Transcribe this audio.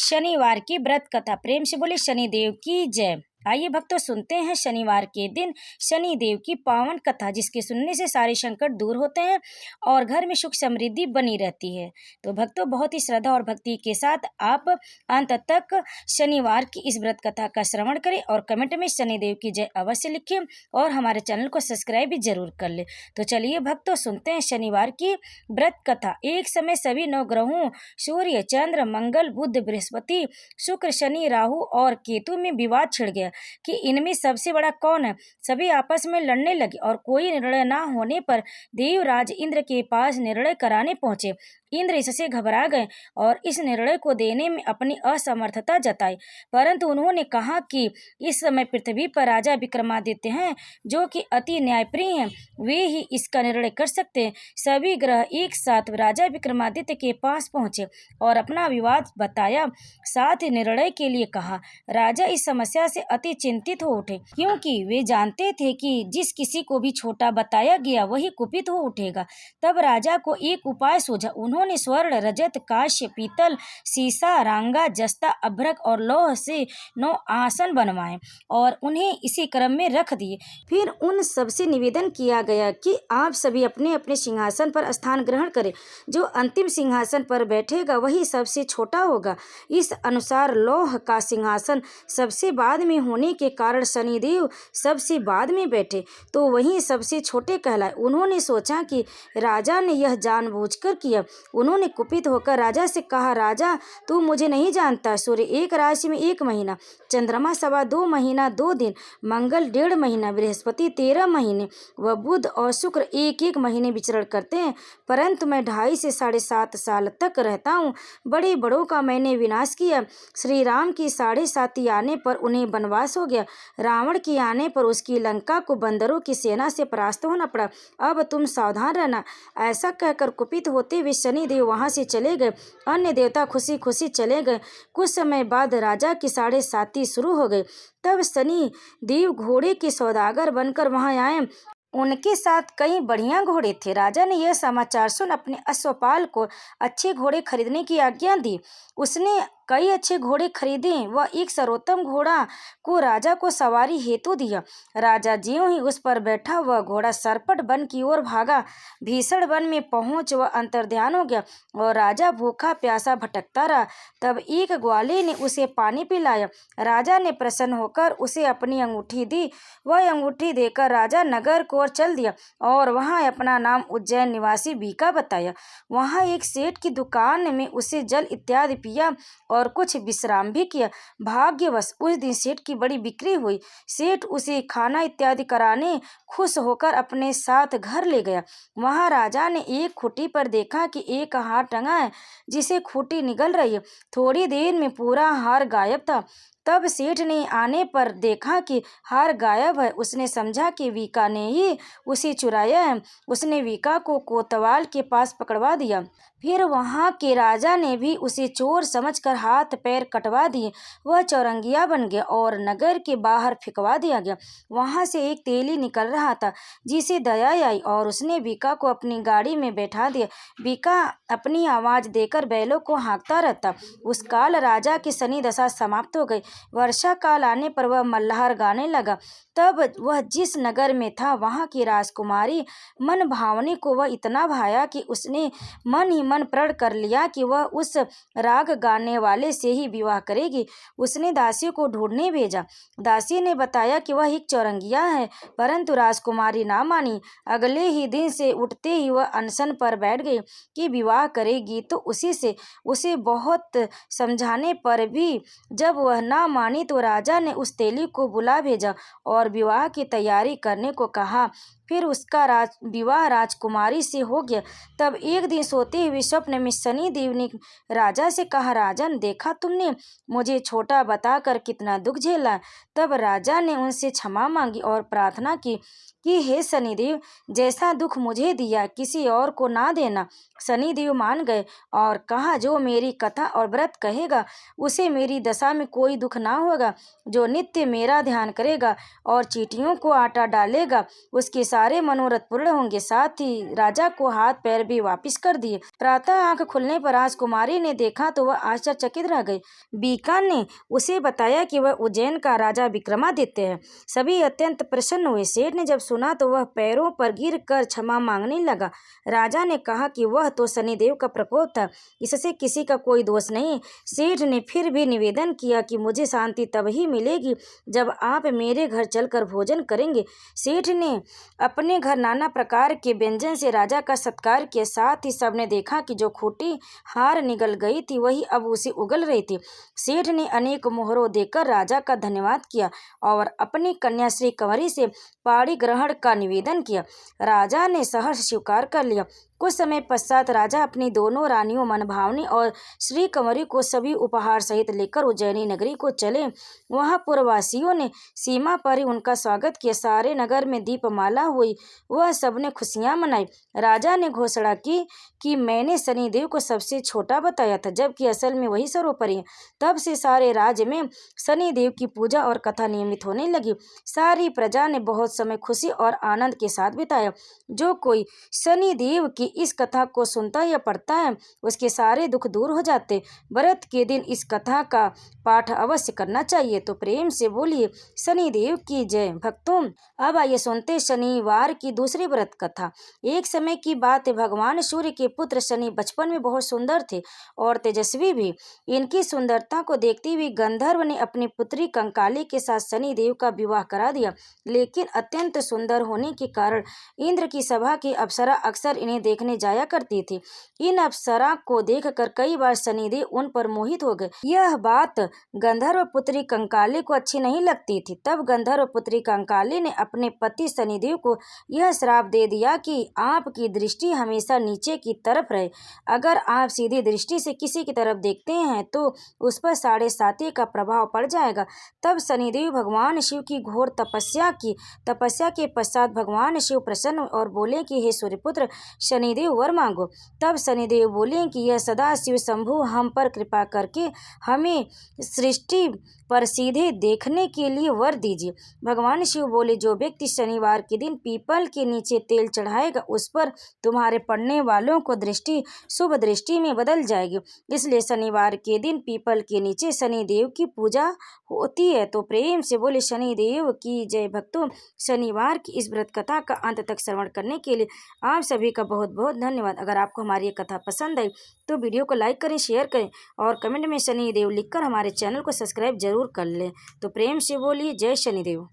शनिवार की व्रत कथा। प्रेम से बोले शनिदेव की जय। आइए भक्तों सुनते हैं शनिवार के दिन शनिदेव की पावन कथा, जिसके सुनने से सारे संकट दूर होते हैं और घर में सुख समृद्धि बनी रहती है। तो भक्तों बहुत ही श्रद्धा और भक्ति के साथ आप अंत तक शनिवार की इस व्रत कथा का श्रवण करें और कमेंट में शनिदेव की जय अवश्य लिखें और हमारे चैनल को सब्सक्राइब भी जरूर कर ले। तो चलिए भक्तों सुनते हैं शनिवार की व्रत कथा। एक समय सभी 9 ग्रहों सूर्य, चंद्र, मंगल, बुध, बृहस्पति, शुक्र, शनि, राहु और केतु में विवाद छिड़ गया कि इनमें सबसे बड़ा कौन है। सभी आपस में लड़ने लगे और कोई निर्णय न होने पर देवराज इंद्र के पास निर्णय कराने पहुंचे। इंद्र इससे घबरा गए और इस निर्णय को देने में अपनी असमर्थता जताई, परंतु उन्होंने कहा कि इस समय पृथ्वी पर राजा विक्रमादित्य हैं, जो कि अति न्यायप्रिय हैं, वे ही इसका निर्णय कर सकते हैं। सभी ग्रह एक साथ राजा विक्रमादित्य के पास पहुंचे और अपना विवाद बताया, साथ ही निर्णय के लिए कहा। राजा इस समस्या से अति चिंतित हो उठे, क्योंकि वे जानते थे कि जिस किसी को भी छोटा बताया गया वही कुपित हो उठेगा। तब राजा को एक उपाय सूझा। उन्होंने स्वर्ण, रजत, कांस्य, पीतल, सीसा, रांगा, जस्ता, अभ्रक और लौह से 9 आसन बनवाए और उन्हें इसी क्रम में रख दिए। फिर उन सबसे निवेदन किया गया कि आप सभी अपने अपने सिंहासन पर स्थान ग्रहण करें। जो अंतिम सिंहासन पर बैठेगा वही सबसे छोटा होगा। इस अनुसार लौह का सिंहासन सबसे बाद में होने के कारण शनिदेव सबसे बाद में बैठे, तो वही सबसे छोटे कहलाए। उन्होंने सोचा कि राजा ने यह जानबूझकर किया। उन्होंने कुपित होकर राजा से कहा, राजा तू मुझे नहीं जानता। सूर्य एक राशि में 1 महीना, चंद्रमा 2.25 महीना 2 दिन, मंगल 1.5 महीना, बृहस्पति 13 महीने व बुध और शुक्र 1-1 महीने विचरण करते हैं, परंतु मैं 2.5 से 7.5 साल तक रहता हूँ। बड़े बड़ों का मैंने विनाश किया। श्री राम की 7.5 आने पर उन्हें वनवास हो गया। रावण के आने पर उसकी लंका को बंदरों की सेना से परास्त होना पड़ा। अब तुम सावधान रहना। ऐसा कहकर कुपित होते हुए शनिदेव वहां से चले गए। अन्य देवता खुशी खुशी चले गए। कुछ समय बाद राजा की 7.5 शुरू हो गई। तब शनि देव घोड़े के सौदागर बनकर वहां आए। उनके साथ कई बढ़िया घोड़े थे। राजा ने यह समाचार सुन अपने अश्वपाल को अच्छे घोड़े खरीदने की आज्ञा दी। उसने कई अच्छे घोड़े खरीदे व एक सर्वोत्तम घोड़ा को राजा को सवारी हेतु दिया। राजा ज्यों ही उस पर बैठा वह घोड़ा सरपट वन की ओर भागा। भीषण वन में पहुंच वह अंतर्ध्यान हो गया और राजा भूखा प्यासा भटकता रहा। तब एक ग्वाले ने उसे पानी पिलाया। राजा ने प्रसन्न होकर उसे अपनी अंगूठी दी। वह अंगूठी देकर राजा नगर को ओर चल दिया और वहां अपना नाम उज्जैन निवासी बीका बताया। वहां एक सेठ की दुकान में उसे जल इत्यादि पिया और कुछ विश्राम भी किया। भाग्यवश उस दिन सेठ की बड़ी बिक्री हुई। सेठ उसे खाना इत्यादि कराने खुश होकर अपने साथ घर ले गया। वहां राजा ने एक खूंटी पर देखा कि एक हार टंगा है, जिसे खूंटी निगल रही है। थोड़ी देर में पूरा हार गायब था। तब सेठ ने आने पर देखा कि हार गायब है। उसने समझा कि वीका ने ही उसे चुराया है। उसने वीका को कोतवाल के पास पकड़वा दिया। फिर वहां के राजा ने भी उसे चोर समझकर हाथ पैर कटवा दिए। वह चौरंगिया बन गया और नगर के बाहर फेंकवा दिया गया। वहां से एक तेली निकल रहा था, जिसे दया आई और उसने वीका को अपनी गाड़ी में बैठा दिया। वीका अपनी आवाज देकर बैलों को हाँकता रहता। उस काल राजा की शनि दशा समाप्त हो गई। वर्षा काल आने पर वह मल्हार गाने लगा। तब वह जिस नगर में था वहां की राजकुमारी मन भावनी को वह इतना भाया कि उसने मन ही मन प्रण कर लिया कि वह उस राग गाने वाले से ही विवाह करेगी। उसने दासी को ढूंढने भेजा। दासी ने बताया कि वह एक चौरंगिया है, परंतु राजकुमारी ना मानी। अगले ही दिन से उठते ही वह अनशन पर बैठ गई कि विवाह करेगी तो उसी से। उसे बहुत समझाने पर भी जब वह ना मानी तो राजा ने उस तेली को बुला भेजा और विवाह की तैयारी करने को कहा। फिर उसका विवाह राजकुमारी से हो गया। तब एक दिन सोते हुए स्वप्न में शनि देव ने राजा से कहा, राजन देखा तुमने मुझे छोटा बताकर कितना दुख झेला। तब राजा ने उनसे क्षमा मांगी और प्रार्थना की कि हे शनिदेव, जैसा दुख मुझे दिया किसी और को ना देना। शनिदेव मान गए और कहा, जो मेरी कथा और व्रत कहेगा उसे मेरी दशा में कोई दुख ना होगा। जो नित्य मेरा ध्यान करेगा और चींटियों को आटा डालेगा उसके साथ सारे मनोरथ पूर्ण होंगे। साथ ही राजा को हाथ पैर भी वापिस कर दिए। प्रातः आंख खुलने पर राजकुमारी ने देखा तो वह आश्चर्यचकित रह गई। बीकान ने उसे बताया कि वह उज्जैन का राजा विक्रमादित्य है। सभी अत्यंत प्रसन्न हुए। सेठ ने जब सुना तो वह पैरों पर गिर कर क्षमा मांगने लगा। राजा ने कहा कि वह तो शनिदेव का प्रकोप था, इससे किसी का कोई दोष नहीं। सेठ ने फिर भी निवेदन किया कि मुझे शांति तब ही मिलेगी जब आप मेरे घर चलकर भोजन करेंगे। सेठ ने अपने घर नाना प्रकार के व्यंजन से राजा का सत्कार किया। साथ ही सबने देखा कि जो खूंटी हार निगल गई थी वही अब उसे उगल रही थी। सेठ ने अनेक मोहरों देकर राजा का धन्यवाद किया और अपनी कन्या श्री कंवरी से पाणी ग्रहण का निवेदन किया। राजा ने सहर्ष स्वीकार कर लिया। कुछ समय पश्चात राजा अपनी दोनों रानियों मनभावनी और श्री कंवरी को सभी उपहार सहित लेकर उज्जैनी नगरी को चले। वहां पुरवासियों ने सीमा पर ही उनका स्वागत किया। सारे नगर में दीपमाला हुई, वह सबने खुशियां मनाई। राजा ने घोषणा की कि मैंने शनिदेव को सबसे छोटा बताया था, जबकि असल में वही सर्वोपरि है। तब से सारे राज्य में शनिदेव की पूजा और कथा नियमित होने लगी। सारी प्रजा ने बहुत समय खुशी और आनंद के साथ बिताया। जो कोई शनिदेव की इस कथा को सुनता या पढ़ता है उसके सारे दुख दूर हो जाते। व्रत के दिन इस कथा का पाठ अवश्य करना चाहिए। तो प्रेम से बोलिए शनिदेव की जय। भक्तों, अब आइए सुनते शनिवार की दूसरी व्रत कथा। एक समय की बात है, भगवान सूर्य के पुत्र शनि बचपन में बहुत सुंदर थे और तेजस्वी भी। इनकी सुंदरता को देखती हुई गंधर्व ने अपनी पुत्री कंकाली के साथ शनिदेव का विवाह करा दिया। लेकिन अत्यंत सुंदर होने के कारण इंद्र की सभा की अप्सरा अक्सर इन्हें देखने जाया करती थी। इन अप्सरा को देखकर कई बार शनिदेव उन पर मोहित हो गए। यह बात गंधर्व पुत्री कंकाली को अच्छी नहीं लगती थी। तब गंधर्व पुत्री कंकाली ने अपने पति शनिदेव को यह श्राप दे दिया कि आपकी दृष्टि हमेशा नीचे की तरफ रहे। अगर आप सीधी दृष्टि से किसी की तरफ देखते हैं तो उस पर 7.5 का प्रभाव पड़ जाएगा। तब शनिदेव भगवान शिव की घोर तपस्या की। तपस्या के पश्चात भगवान शिव प्रसन्न और बोले कि हे सूर्यपुत्र शनिदेव, वर मांगो। तब शनिदेव बोले कि यह सदा शिव शंभु हम पर कृपा करके हमें सृष्टि पर सीधे देखने के लिए वर दीजिए। भगवान शिव बोले, जो व्यक्ति शनिवार के दिन पीपल के नीचे तेल चढ़ाएगा उस पर तुम्हारे पढ़ने वालों को दृष्टि शुभ दृष्टि में बदल जाएगी। इसलिए शनिवार के दिन पीपल के नीचे शनिदेव की पूजा होती है। तो प्रेम से बोले शनिदेव की जय। भक्तों, शनिवार की इस व्रत कथा का अंत तक श्रवण करने के लिए आप सभी का बहुत बहुत धन्यवाद। अगर आपको हमारी ये कथा पसंद आई तो वीडियो को लाइक करें, शेयर करें और कमेंट में शनिदेव लिखकर हमारे चैनल को सब्सक्राइब जरूर कर लें। तो प्रेम से बोलिए जय शनिदेव।